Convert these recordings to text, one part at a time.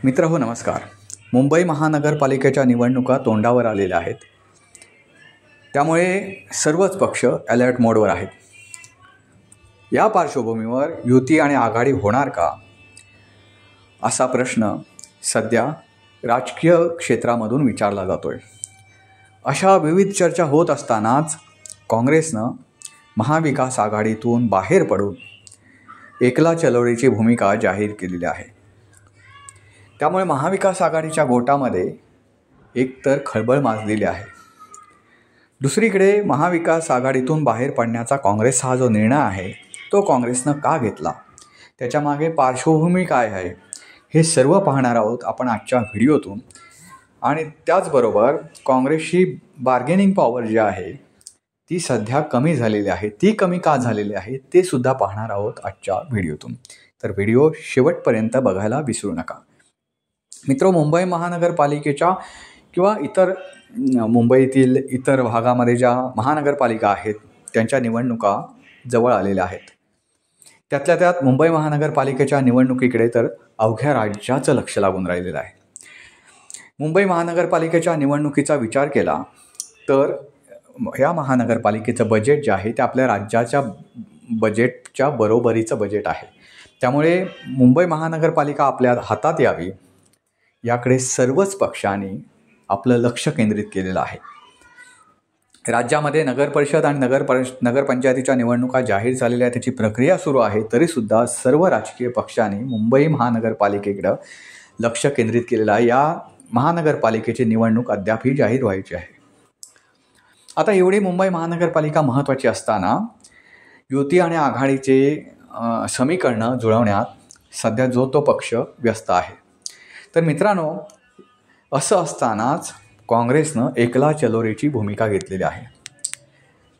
मित्रहो नमस्कार. मुंबई महानगरपालिकेच्या निवडणुका तोंडावर आलेल्या आहेत. त्यामुळे सर्वच पक्ष अलर्ट मोडवर आहेत. या पार्श्वभूमीवर युती आणि आघाडी होणार का असा प्रश्न सध्या राजकीय क्षेत्रामधून विचारला जातोय. अशा विविध चर्चा होत असतानाच काँग्रेसनं महाविकास आघाडीतून बाहेर पडून एकला चलोरीची भूमिका जाहीर केलेली आहे. त्यामुळे महाविकास आघाडीच्या गोटामध्ये एकतर खळबळ माजलेली आहे. दुसरीकडे महाविकास आघाडीतून बाहेर पडण्याचा काँग्रेस हा जो निर्णय आहे तो काँग्रेसनं का घेतला, त्याच्यामागे पार्श्वभूमी काय आहे, हे सर्व पाहणार आहोत आपण आजच्या व्हिडिओतून. आणि त्याचबरोबर काँग्रेसची बार्गेनिंग पॉवर जी आहे ती सध्या कमी झालेली आहे. ती कमी का झालेली आहे ते सुद्धा पाहणार आहोत आजच्या व्हिडिओतून. तर व्हिडिओ शेवटपर्यंत बघायला विसरू नका. मित्र, मुंबई महानगरपालिकेच्या किंवा इतर मुंबईतील इतर भागामध्ये ज्या महानगरपालिका आहेत त्यांच्या निवडणुका जवळ आलेल्या आहेत. त्यातल्या त्यात मुंबई महानगरपालिकेच्या निवडणुकीकडे तर अवघ्या राज्याचं लक्ष लागून राहिलेलं आहे. मुंबई महानगरपालिकेच्या निवडणुकीचा विचार केला तर या महानगरपालिकेचं बजेट जे आहे ते आपल्या राज्याच्या बजेटच्या बरोबरीचं बजेट आहे. त्यामुळे मुंबई महानगरपालिका आपल्या हातात यावी याकडे सर्वच पक्षांनी आपलं लक्ष केंद्रित केलेलं आहे. राज्यामध्ये नगरपरिषद आणि नगरपंचायतीच्या निवडणुका जाहीर झालेल्या त्याची प्रक्रिया सुरू आहे. तरीसुद्धा सर्व राजकीय पक्षांनी मुंबई महानगरपालिकेकडं लक्ष केंद्रित केलेलं आहे. या महानगरपालिकेची निवडणूक अद्यापही जाहीर व्हायची आहे. आता एवढी मुंबई महानगरपालिका महत्त्वाची असताना युती आणि आघाडीचे समीकरणं जुळवण्यात सध्या जो तो पक्ष व्यस्त आहे. तर मित्रांनो, असं असतानाच काँग्रेसनं एकला चलोरीची भूमिका घेतलेली आहे.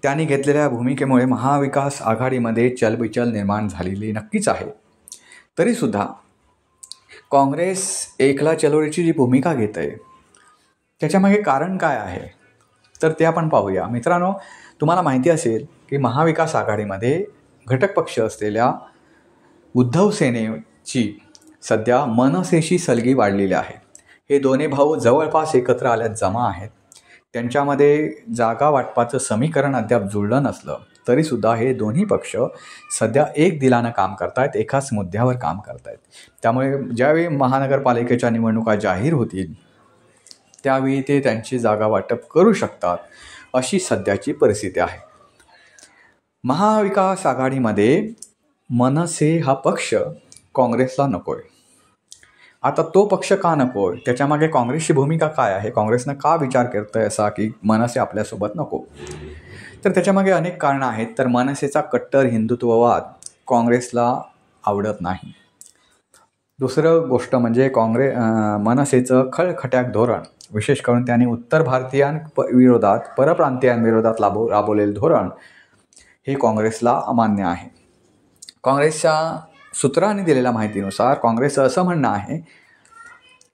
त्यांनी घेतलेल्या भूमिकेमुळे महाविकास आघाडीमध्ये चलबिचल निर्माण झालेली नक्कीच आहे. तरीसुद्धा काँग्रेस एकला चलोरीची जी भूमिका घेत आहे त्याच्यामागे कारण काय आहे तर ते आपण पाहूया. मित्रांनो, तुम्हाला माहिती असेल की महाविकास आघाडीमध्ये घटक पक्ष असलेल्या उद्धव सेनेची सध्या मनसेशी सलगी वाढलेली आहे. हे दोन्ही भाऊ जवळपास एकत्र आल्यात जमा आहेत. त्यांच्यामध्ये जागा वाटपाचं समीकरण अद्याप जुळलं नसलं तरीसुद्धा हे दोन्ही पक्ष सध्या एक दिलानं काम करत आहेत, एकाच मुद्द्यावर काम करत आहेत. त्यामुळे ज्यावेळी महानगरपालिकेच्या निवडणुका जाहीर होतील त्यावेळी ते त्यांची जागा वाटप करू शकतात अशी सध्याची परिस्थिती आहे. महाविकास आघाडीमध्ये मनसे हा पक्ष काँग्रेसला नको आहे. आता तो पक्ष का नको आहे, त्याच्यामागे काँग्रेसची भूमिका काय आहे, काँग्रेसनं का विचार करतं आहे असा की मनसे आपल्यासोबत नको, तर त्याच्यामागे अनेक कारणं आहेत. तर मनसेचा कट्टर हिंदुत्ववाद काँग्रेसला आवडत नाही. दुसरं गोष्ट म्हणजे मनसेचं खळखट्याक धोरण, विशेष करून त्यांनी उत्तर भारतीयांविरोधात परप्रांतीयांविरोधात राबवलेलं धोरण हे काँग्रेसला अमान्य आहे. काँग्रेसच्या सूत्रांनी दिलेल्या माहितीनुसार काँग्रेसचं असं म्हणणं आहे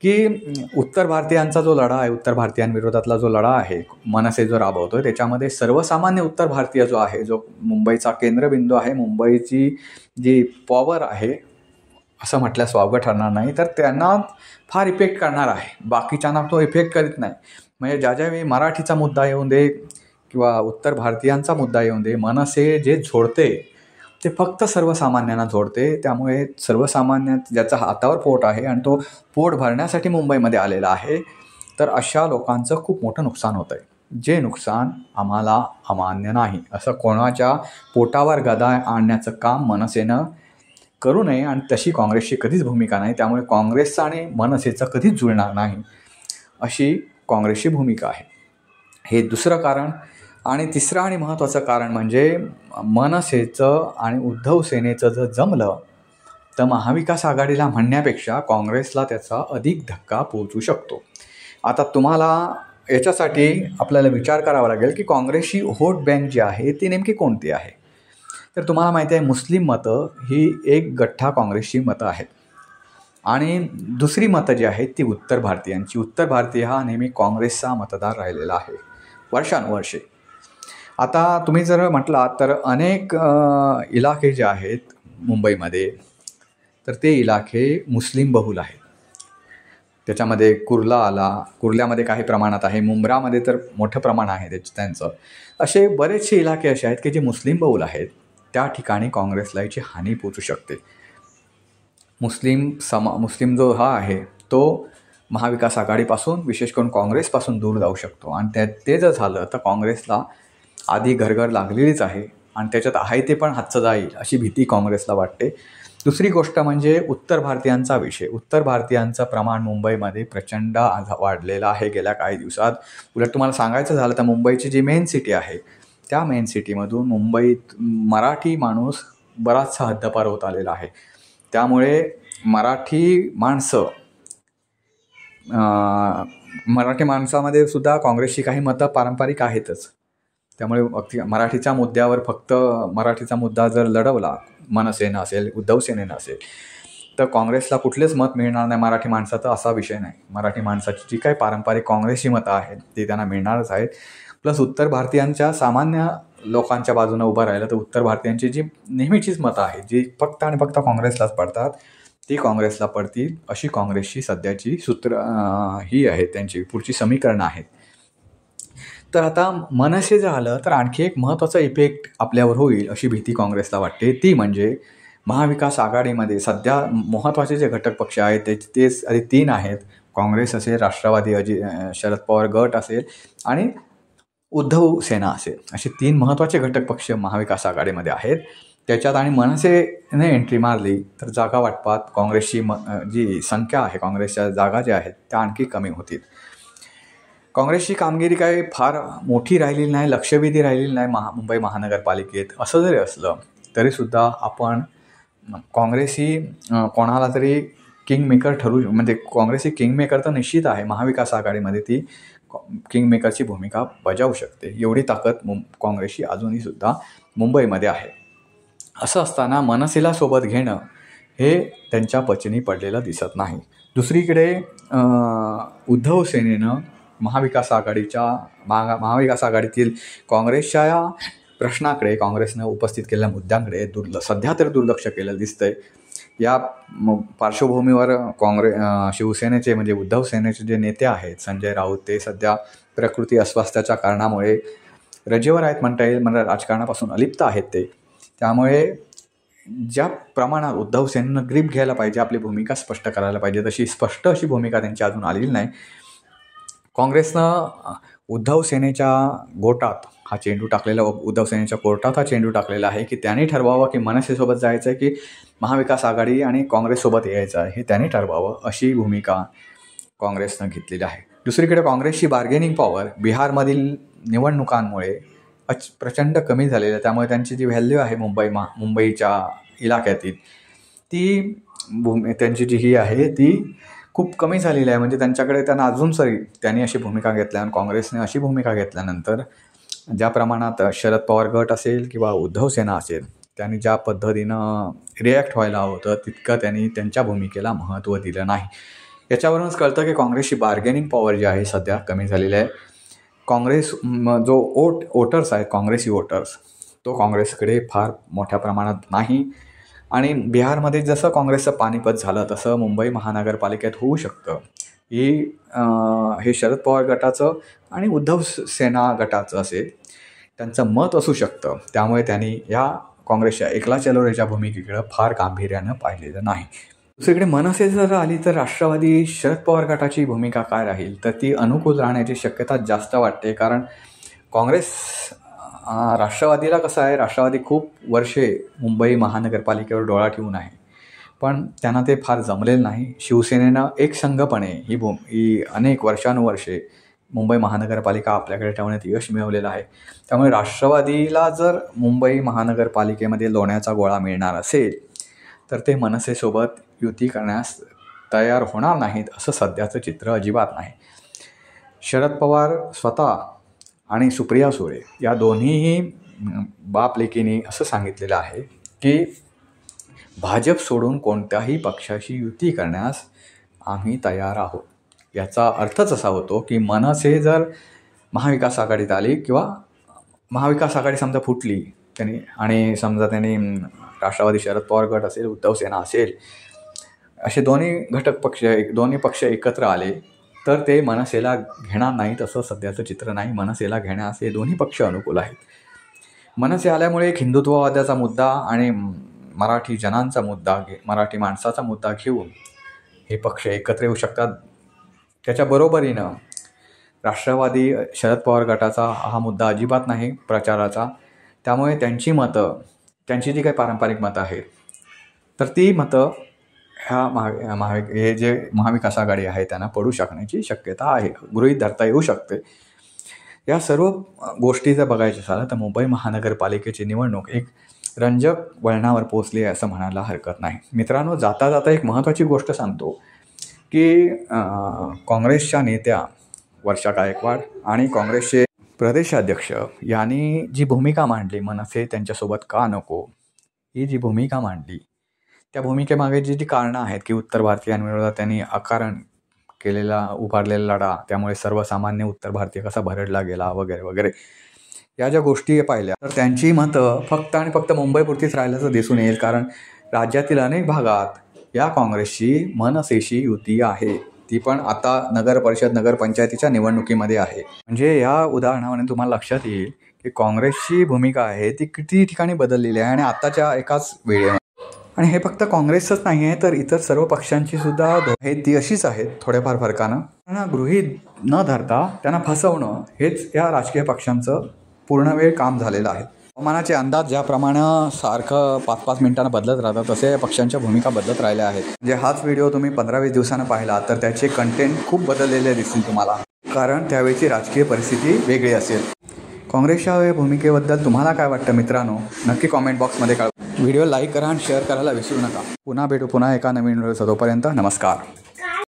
की उत्तर भारतीयांचा जो लढा आहे, उत्तर भारतीयांविरोधातला जो लढा आहे मनसे जो राबवतो आहे त्याच्यामध्ये सर्वसामान्य उत्तर भारतीय जो आहे, जो मुंबईचा केंद्रबिंदू आहे, मुंबईची जी पॉवर आहे असं म्हटल्यास वावगं ठरणार नाही, तर त्यांना फार इफेक्ट करणार आहे. बाकीच्यांना तो इफेक्ट करीत नाही. म्हणजे ज्यावेळी मराठीचा मुद्दा येऊन दे किंवा उत्तर भारतीयांचा मुद्दा येऊन दे, मनसे जे झोडते ते फक्त सर्वसामान्यांना जोडते. त्यामुळे सर्वसामान्य ज्याचा हातावर पोट आहे आणि तो पोट भरण्यासाठी मुंबईमध्ये आलेला आहे, तर अशा लोकांचं खूप मोठं नुकसान होतं आहे. जे नुकसान आम्हाला अमान्य नाही. असं कोणाच्या पोटावर गदा आणण्याचं काम मनसेनं करू नये आणि तशी काँग्रेसची कधीच भूमिका नाही. त्यामुळे काँग्रेसचं आणि मनसेचं कधीच जुळणार नाही अशी काँग्रेसची भूमिका आहे. हे दुसरं कारण. आणि तिसरं आणि महत्त्वाचं कारण म्हणजे मनसेचं आणि उद्धव सेनेचं जर जमलं तर महाविकास आघाडीला म्हणण्यापेक्षा काँग्रेसला त्याचा अधिक धक्का पोहोचू शकतो. आता तुम्हाला याच्यासाठी आपल्याला विचार करावा लागेल की काँग्रेसची व्होट बँक जी आहे ती नेमकी कोणती आहे. तर तुम्हाला माहिती आहे मुस्लिम मतं ही एक गठ्ठा काँग्रेसची मतं आहेत आणि दुसरी मतं जी आहेत ती उत्तर भारतीयांची. उत्तर भारतीय हा नेहमी काँग्रेसचा मतदार राहिलेला आहे वर्षानुवर्षे. आता तुम्ही जर म्हटलात तर अनेक इलाके जे आहेत मुंबईमध्ये तर ते इलाके मुस्लिम बहुल आहेत. त्याच्यामध्ये कुर्ला आला, कुर्ल्यामध्ये काही प्रमाणात आहे, मुंब्रामध्ये तर मोठं प्रमाण आहे त्यांचं. असे बरेचसे इलाके असे आहेत की जे मुस्लिम बहुल आहेत. त्या ठिकाणी काँग्रेसला याची हानी पोचू शकते. मुस्लिम जो हा आहे तो महाविकास आघाडीपासून, विशेष करून काँग्रेसपासून दूर जाऊ शकतो. आणि ते जर झालं तर काँग्रेसला आधी घरघर लागलेलीच आहे आणि त्याच्यात आहे ते पण हातचं जाईल अशी भीती काँग्रेसला वाटते. दुसरी गोष्ट म्हणजे उत्तर भारतीयांचा विषय. उत्तर भारतीयांचं प्रमाण मुंबईमध्ये प्रचंड वाढलेलं आहे गेल्या काही दिवसात. उलट तुम्हाला सांगायचं झालं तर मुंबईची जी मेन सिटी आहे त्या मेन सिटीमधून मुंबईत मराठी माणूस बराचसा हद्दपार होत आलेला आहे. त्यामुळे मराठी माणसामध्ये सुद्धा काँग्रेसची काही मतं पारंपरिक आहेतच. त्यामुळे मराठीच्या मुद्द्यावर फक्त मराठीचा मुद्दा जर लढवला मनसेनं असेल, उद्धव सेनेनं असेल, तर काँग्रेसला कुठलेच मत मिळणार नाही मराठी माणसाचा. असा विषय नाही. मराठी माणसाची जी काही पारंपरिक काँग्रेसची मतं आहेत ती त्यांना मिळणारच आहेत. प्लस उत्तर भारतीयांच्या सामान्य लोकांच्या बाजूने उभं राहिलं तर उत्तर भारतीयांची जी नेहमीचीच मतं आहेत जी फक्त आणि फक्त काँग्रेसलाच पडतात ती काँग्रेसला पडतील अशी काँग्रेसची सध्याची सूत्र ही आहेत, त्यांची पुढची समीकरणं आहेत. तर आता मनसे जर आलं तर आणखी एक महत्त्वाचा इफेक्ट आपल्यावर होईल अशी भीती काँग्रेसला वाटते. ती म्हणजे महाविकास आघाडीमध्ये सध्या महत्त्वाचे जे घटक पक्ष आहेत तेच आधी 3 आहेत. काँग्रेस असेल, राष्ट्रवादी, शरद पवार गट असेल आणि उद्धव सेना असेल. असे 3 महत्त्वाचे घटक पक्ष महाविकास आघाडीमध्ये आहेत. त्याच्यात आणि मनसेने एंट्री मारली तर जागा वाटपात काँग्रेसची जी संख्या आहे, काँग्रेसच्या जागा ज्या आहेत त्या आणखी कमी होतील. काँग्रेसची कामगिरी काही फार मोठी राहिलेली नाही, लक्षवेधी राहिलेली नाही मुंबई महानगरपालिकेत. असं जरी असलं तरीसुद्धा आपण काँग्रेस ही कोणाला तरी किंगमेकर म्हणजे काँग्रेस ही किंगमेकर तर निश्चित आहे. महाविकास आघाडीमध्ये ती किंगमेकरची भूमिका बजावू शकते. एवढी ताकद काँग्रेसची अजूनही सुद्धा मुंबईमध्ये आहे. असं असताना मनसेला सोबत घेणं हे त्यांच्या पचनी पडलेलं दिसत नाही. दुसरीकडे उद्धव सेनेनं महाविकास आघाडीतील काँग्रेसच्या प्रश्नाकडे, काँग्रेसनं उपस्थित केलेल्या मुद्द्यांकडे सध्या तर दुर्लक्ष केलेलं दिसतंय. या पार्श्वभूमीवर शिवसेनेचे म्हणजे उद्धव सेनेचे जे नेते आहेत संजय राऊत, ते सध्या प्रकृती अस्वास्थ्याच्या कारणामुळे रजेवर आहेत म्हणता येईल. म्हणजे राजकारणापासून अलिप्त आहेत ते. त्यामुळे ज्या प्रमाणात उद्धव सेनेनं ग्रीप घ्यायला पाहिजे, आपली भूमिका स्पष्ट करायला पाहिजे, तशी स्पष्ट अशी भूमिका त्यांची अजून आलेली नाही. काँग्रेसनं उद्धव सेनेच्या गोटात हा चेंडू टाकलेला, उद्धव सेनेच्या कोर्टात हा चेंडू टाकलेला आहे की त्यांनी ठरवावं की मनसेसोबत जायचं आहे की महाविकास आघाडी आणि काँग्रेससोबत यायचं आहे, हे त्यांनी ठरवावं अशी भूमिका काँग्रेसनं घेतलेली आहे. दुसरीकडे काँग्रेसची बार्गेनिंग पॉवर बिहारमधील निवडणुकांमुळे प्रचंड कमी झालेली आहे. त्यामुळे त्यांची जी व्हॅल्यू आहे मुंबईच्या इलाक्यातील ती त्यांची जी ही आहे ती खूप कमी झालेली आहे. म्हणजे त्यांना अजून त्यांनी अशी भूमिका घेतल्या आणि काँग्रेसने अशी भूमिका घेतल्यानंतर ज्या प्रमाणात शरद पवार गट असेल किंवा उद्धव सेना असेल त्यांनी ज्या पद्धतीनं रिॲक्ट व्हायला होतं तितकं त्यांनी त्यांच्या भूमिकेला महत्त्व दिलं नाही. याच्यावरूनच कळतं की काँग्रेसची बार्गेनिंग पॉवर जी आहे सध्या कमी झालेली आहे. काँग्रेस जो वोटर्स आहेत, काँग्रेसी वोटर्स, तो काँग्रेसकडे फार मोठ्या प्रमाणात नाही. आणि बिहारमध्ये जसं काँग्रेसचं पानिपत झालं तसं मुंबई महानगरपालिकेत होऊ शकतं. हे शरद पवार गटाचं आणि उद्धव सेना गटाचं असेल, त्यांचं मत असू शकतं. त्यामुळे त्यांनी या काँग्रेसच्या एकला चलो रेच्या भूमिकेकडं फार गांभीर्यानं पाहिलेलं नाही. दुसरीकडे मनसे जर आली तर राष्ट्रवादी शरद पवार गटाची भूमिका काय राहील तर ती अनुकूल राहण्याची शक्यता जास्त वाटते. कारण राष्ट्रवादीला कसं आहे, राष्ट्रवादी खूप वर्षे मुंबई महानगरपालिकेवर डोळा ठेवून आहे, पण त्यांना ते फार जमलेलं नाही. शिवसेनेनं एकसंघपणे ही अनेक वर्षानुवर्षे मुंबई महानगरपालिका आपल्याकडे ठेवण्यात यश मिळवलेलं आहे. त्यामुळे राष्ट्रवादीला जर मुंबई महानगरपालिकेमध्ये लोण्याचा गोळा मिळणार असेल तर ते मनसेसोबत युती करण्यास तयार होणार नाहीत असं सध्याचं चित्र अजिबात नाही. शरद पवार स्वतः आणि सुप्रिया सुळे या दोन्हीही बाप लेकींनी असं सांगितलेलं आहे की भाजप सोडून कोणत्याही पक्षाशी युती करण्यास आम्ही तयार आहोत. याचा अर्थच असा होतो की मनसे जर महाविकास आघाडीत आली किंवा महाविकास आघाडी समजा फुटली त्यांनी आणि समजा त्यांनी राष्ट्रवादी शरद पवार गट असेल, उद्धव सेना असेल, असे दोन्ही पक्ष एकत्र आले तर ते मनसेला घेणार नाहीत असं सध्याचं चित्र नाही. मनसेला घेण्यास हे दोन्ही पक्ष अनुकूल आहेत. मनसे आल्यामुळे एक हिंदुत्ववादाचा मुद्दा आणि मराठी जनांचा मुद्दा, मराठी माणसाचा मुद्दा घेऊन हे पक्ष एकत्र येऊ शकतात. त्याच्या बरोबरीनं राष्ट्रवादी शरद पवार गटाचा हा मुद्दा अजिबात नाही प्रचाराचा. त्यामुळे त्यांची जी काही पारंपरिक मतं आहेत तर ती मतं हे जे महाविकास आघाडी आहे त्यांना पडू शकण्याची शक्यता आहे, गृहीत धरता येऊ शकते. या सर्व गोष्टी जर बघायच्या झालं तर मुंबई महानगरपालिकेची निवडणूक एक रंजक वळणावर पोचली आहे असं म्हणायला हरकत नाही. मित्रांनो, जाता जाता एक महत्त्वाची गोष्ट सांगतो की काँग्रेसच्या नेत्या वर्षा गायकवाड आणि काँग्रेसचे प्रदेशाध्यक्ष यांनी जी भूमिका मांडली, मनसे त्यांच्यासोबत का नको, ही जी भूमिका मांडली, त्या भूमिकेमागे जी कारणं आहेत की उत्तर भारतीयांविरोधात त्यांनी अकारण उभारलेला लढा, त्यामुळे सर्वसामान्य उत्तर भारतीय कसा भरडला गेला वगैरे वगैरे, या ज्या गोष्टी पाहिल्या तर त्यांची मतं फक्त आणि फक्त मुंबईपुरतीच राहिल्याचं दिसून येईल. कारण राज्यातील अनेक भागात या काँग्रेसची मनसेशी युती आहे, ती पण आता नगरपंचायतीच्या निवडणुकीमध्ये आहे. म्हणजे या उदाहरणावरून तुम्हाला लक्षात येईल की काँग्रेसची भूमिका आहे ती किती ठिकाणी बदललेली आहे आणि आताच्या एकाच वेळेमध्ये. आणि हे फक्त काँग्रेसच नाही आहे तर इतर सर्व पक्षांची सुद्धा आहे ती अशीच आहेत, थोड्याफार फरकानं. त्यांना गृहीत न धरता त्यांना फसवणं हेच या राजकीय पक्षांचं पूर्ण वेळ काम झालेलं आहे. हवामानाचे अंदाज ज्याप्रमाणे सारखं 5-5 मिनिटांना बदलत राहतात तसे या पक्षांच्या भूमिका बदलत राहिल्या आहेत. म्हणजे हाच व्हिडिओ तुम्ही 15-20 दिवसांना पाहिला तर त्याचे कंटेंट खूप बदललेले दिसतील तुम्हाला, कारण त्यावेळची राजकीय परिस्थिती वेगळी असेल. काँग्रेसच्या या भूमिकेबद्दल तुम्हाला काय वाटतं मित्रांनो, नक्की कॉमेंट बॉक्समध्ये कळवा. व्हिडिओ लाईक करा आणि शेअर करायला विसरू नका. पुन्हा भेटू एका नवीन व्हिडिओ. तोपर्यंत नमस्कार.